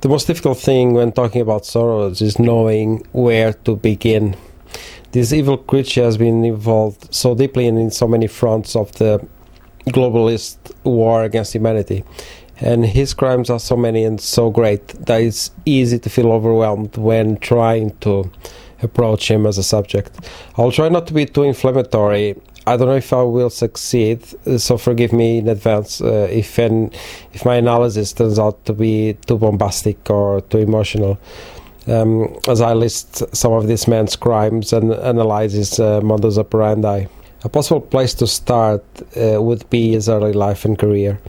The most difficult thing when talking about Soros is knowing where to begin. This evil creature has been involved so deeply in so many fronts of the globalist war against humanity. And his crimes are so many and so great that it's easy to feel overwhelmed when trying to approach him as a subject. I'll try not to be too inflammatory. I don't know if I will succeed, so forgive me in advance if my analysis turns out to be too bombastic or too emotional, as I list some of this man's crimes and analyze his modus operandi. A possible place to start would be his early life and career.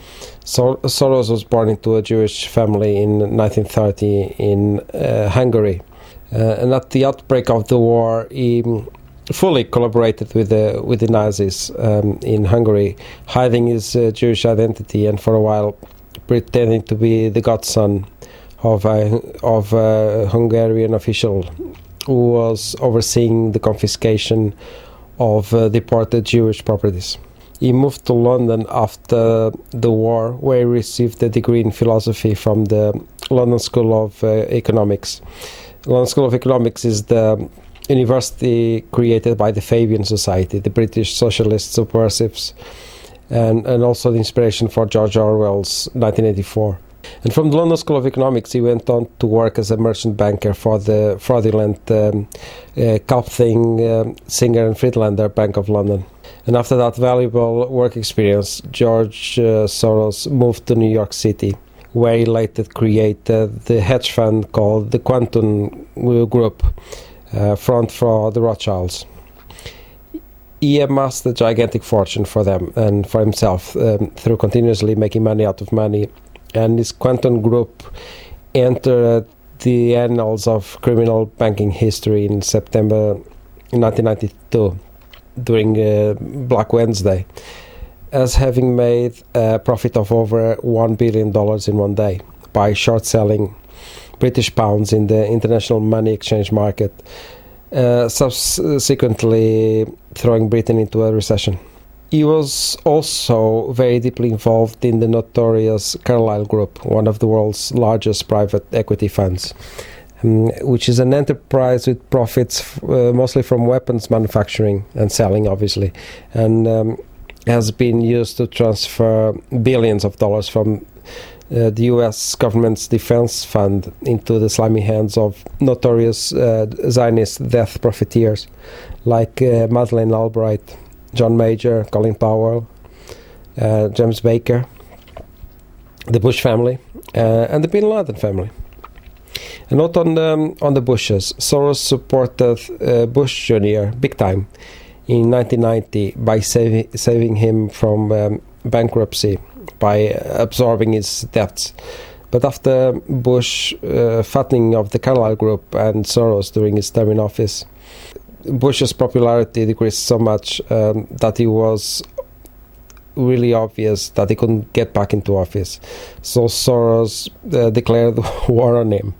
Soros was born into a Jewish family in 1930 in Hungary, and at the outbreak of the war, he fully collaborated with the Nazis in Hungary, hiding his Jewish identity and for a while pretending to be the godson of a Hungarian official who was overseeing the confiscation of deported Jewish properties. He moved to London after the war, where he received a degree in philosophy from the London School of Economics. The London School of Economics is the university created by the Fabian Society, the British socialist subversives, and also the inspiration for George Orwell's 1984. And from the London School of Economics, he went on to work as a merchant banker for the fraudulent Kaupthing, Singer and Friedlander Bank of London. And after that valuable work experience, George Soros moved to New York City, where he later created the hedge fund called the Quantum Group, front for the Rothschilds. He amassed a gigantic fortune for them and for himself through continuously making money out of money. And this Quantum Group entered the annals of criminal banking history in September 1992 during Black Wednesday, as having made a profit of over $1 billion in one day by short-selling British pounds in the international money exchange market, subsequently throwing Britain into a recession. He was also very deeply involved in the notorious Carlyle Group, one of the world's largest private equity funds, which is an enterprise with profits mostly from weapons manufacturing and selling, obviously, and has been used to transfer billions of dollars from the U.S. government's defense fund into the slimy hands of notorious Zionist death profiteers like Madeleine Albright, John Major, Colin Powell, James Baker, the Bush family, and the Bin Laden family. A note on the Bushes. Soros supported Bush Jr. big time in 1990 by saving him from bankruptcy by absorbing his debts. But after Bush fattening of the Carlyle Group and Soros during his term in office, Bush's popularity decreased so much that it was really obvious that he couldn't get back into office. So Soros declared war on him,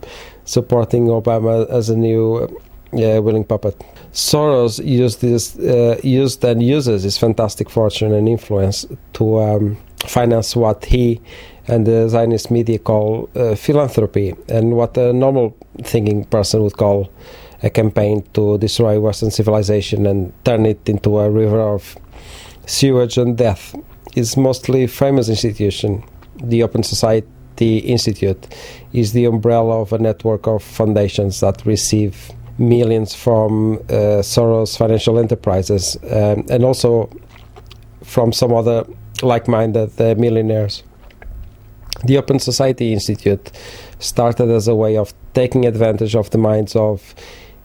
supporting Obama as a new willing puppet. Soros used and uses his fantastic fortune and influence to finance what he and the Zionist media call philanthropy, and what a normal thinking person would call a campaign to destroy Western civilization and turn it into a river of sewage and death. His mostly famous institution, the Open Society Institute, is the umbrella of a network of foundations that receive millions from Soros financial enterprises, and also from some other like-minded millionaires. The Open Society Institute started as a way of taking advantage of the minds of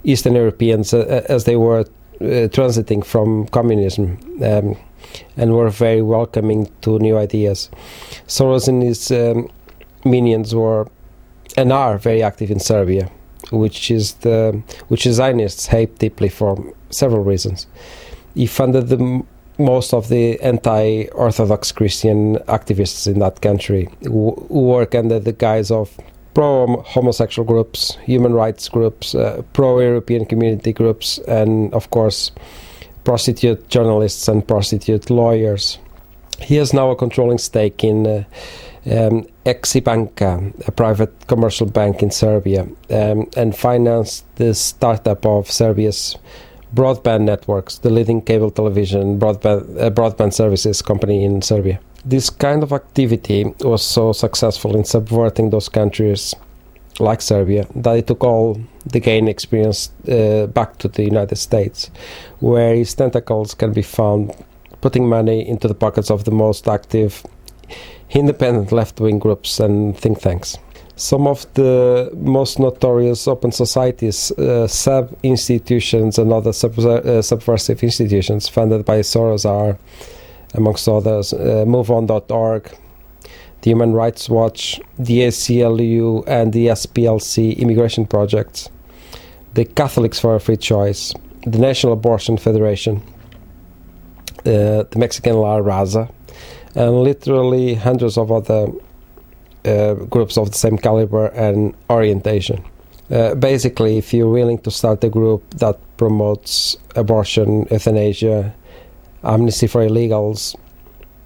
Eastern Europeans as they were transiting from communism, and were very welcoming to new ideas. Soros and his minions were and are very active in Serbia, which Zionists hate deeply for several reasons. He funded most of the anti-Orthodox Christian activists in that country who work under the guise of pro-homosexual groups, human rights groups, pro-European community groups, and, of course, prostitute journalists and prostitute lawyers. He has now a controlling stake in Exibanka, a private commercial bank in Serbia, and financed the startup of Serbia's broadband networks, the leading cable television broadband services company in Serbia. This kind of activity was so successful in subverting those countries like Serbia that it took all the gain experience back to the United States, where its tentacles can be found putting money into the pockets of the most active independent left-wing groups and think tanks. Some of the most notorious open societies, sub-institutions and other subversive institutions funded by Soros are, amongst others, MoveOn.org, the Human Rights Watch, the ACLU and the SPLC immigration projects, the Catholics for a Free Choice, the National Abortion Federation, the Mexican La Raza, and literally hundreds of other groups of the same caliber and orientation. Basically, if you're willing to start a group that promotes abortion, euthanasia, amnesty for illegals,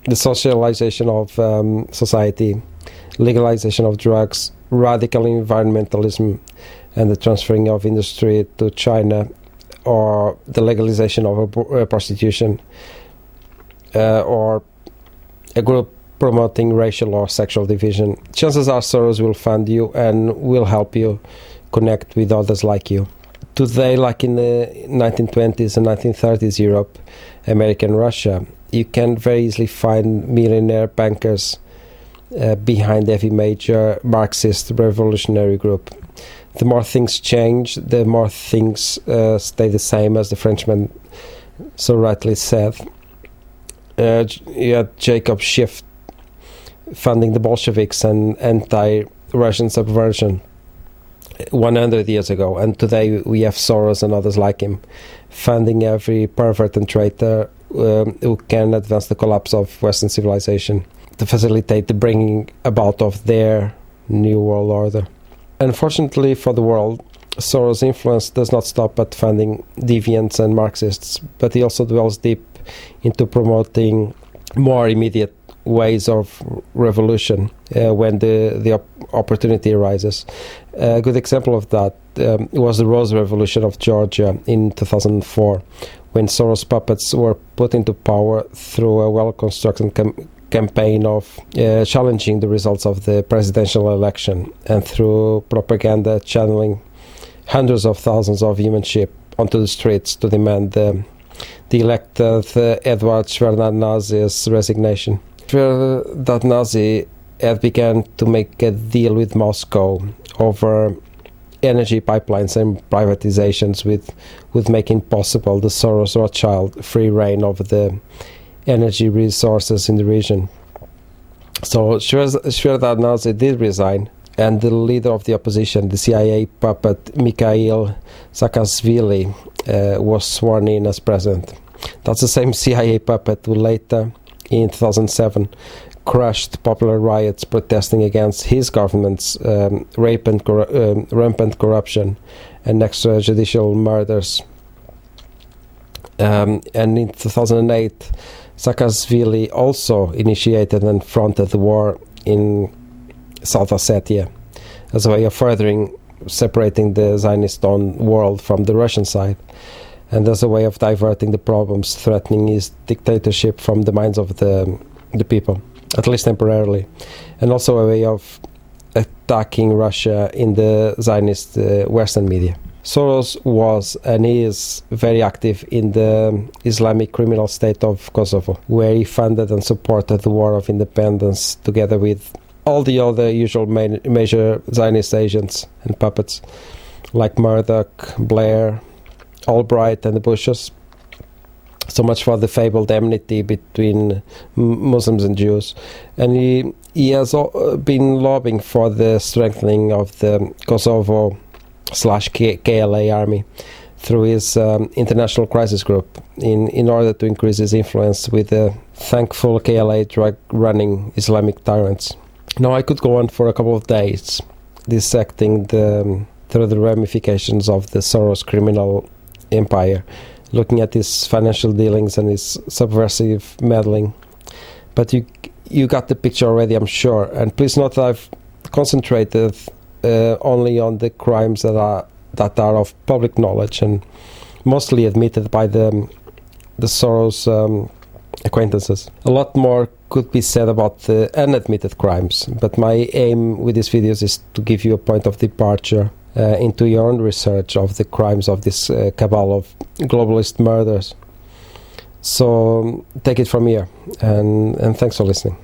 the socialization of society, legalization of drugs, radical environmentalism, and the transferring of industry to China, or the legalization of prostitution, or a group promoting racial or sexual division, chances are Soros will fund you and will help you connect with others like you. Today, like in the 1920s and 1930s Europe, America and Russia, you can very easily find millionaire bankers behind every major Marxist revolutionary group. The more things change, the more things stay the same, as the Frenchman so rightly said. You had Jacob Schiff funding the Bolsheviks and anti-Russian subversion 100 years ago, and today we have Soros and others like him funding every pervert and traitor who can advance the collapse of Western civilization to facilitate the bringing about of their new world order. Unfortunately for the world, Soros' influence does not stop at funding deviants and Marxists, but he also dwells deep into promoting more immediate ways of revolution when the opportunity arises. A good example of that was the Rose Revolution of Georgia in 2004, when Soros puppets were put into power through a well-constructed campaign of challenging the results of the presidential election, and through propaganda channeling hundreds of thousands of human sheep onto the streets to demand the elected Eduard Shevardnadze's resignation. Shevardnadze had begun to make a deal with Moscow over energy pipelines and privatizations with making possible the Soros-Rothschild free reign over the energy resources in the region. So Shevardnadze did resign, and the leader of the opposition, the CIA puppet Mikhail Saakashvili, was sworn in as president. That's the same CIA puppet who later, in 2007, crushed popular riots protesting against his government's rampant corruption and extrajudicial murders. And in 2008, Saakashvili also initiated and fronted the war in South Ossetia as a way of furthering separating the Zionist-owned world from the Russian side, and as a way of diverting the problems threatening his dictatorship from the minds of the people, at least temporarily, and also a way of attacking Russia in the Zionist Western media. Soros was and is very active in the Islamic criminal state of Kosovo, where he funded and supported the War of Independence together with all the other usual major Zionist agents and puppets like Murdoch, Blair, Albright and the Bushes. So much for the fabled enmity between Muslims and Jews. And he has been lobbying for the strengthening of the Kosovo/KLA army through his international crisis group in order to increase his influence with the thankful KLA drug-running Islamic tyrants. Now, I could go on for a couple of days dissecting through the ramifications of the Soros criminal empire, looking at his financial dealings and his subversive meddling. But you you got the picture already, I'm sure. And please note that I've concentrated only on the crimes that are of public knowledge and mostly admitted by the Soros acquaintances. A lot more could be said about the unadmitted crimes, but my aim with these videos is to give you a point of departure into your own research of the crimes of this cabal of globalist murders. So take it from here, and thanks for listening.